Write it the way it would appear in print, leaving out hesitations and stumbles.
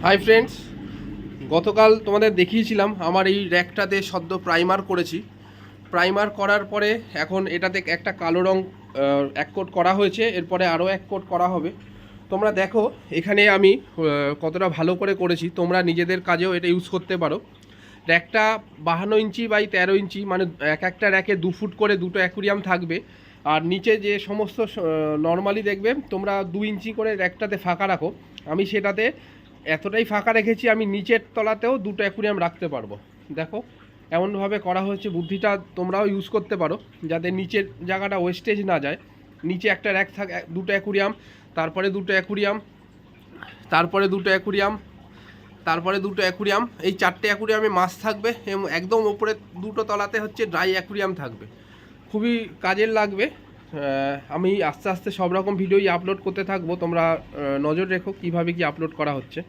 Hi friends, গতকাল তোমাদের দেখিয়েছিলাম আমার এই র্যাকটাতে সদ্য প্রাইমার করেছি। প্রাইমার করার পরে এখন এটাতে একটা কালো রং এক কোট করা হয়েছে, এরপরে আরও এক কোট করা হবে। তোমরা দেখো এখানে আমি কতটা ভালো করে করেছি, তোমরা নিজেদের কাজেও এটা ইউজ করতে পারো। র্যাকটা 52 ইঞ্চি বাই 13 ইঞ্চি, মানে এক একটা র্যাকে 2 ফুট করে দুটো অ্যাকুরিয়াম থাকবে। আর নিচে যে সমস্ত নর্মালি দেখবে তোমরা 2 ইঞ্চি করে র্যাকটাতে ফাঁকা রাখো, আমি সেটাতে এতটাই ফাঁকা রেখেছি, আমি নিচের তলাতেও দুটো অ্যাকুরিয়াম রাখতে পারবো। দেখো এমনভাবে করা হয়েছে, বুদ্ধিটা তোমরাও ইউজ করতে পারো যাতে নিচের জায়গাটা ওয়েস্টেজ না যায়। নিচে একটা র্যাক থাকে, দুটো অ্যাকুরিয়াম, তারপরে দুটো অ্যাকুরিয়াম, তারপরে দুটো অ্যাকুরিয়াম, তারপরে দুটো অ্যাকুরিয়াম, এই চারটে অ্যাকুরিয়ামে মাছ থাকবে এবং একদম ওপরে দুটো তলাতে হচ্ছে ড্রাই অ্যাকুরিয়াম থাকবে। খুবই কাজের লাগবে। আমি আস্তে আস্তে সব রকম ভিডিওই আপলোড করতে থাকবো, তোমরা নজর রেখো কীভাবে কি আপলোড করা হচ্ছে।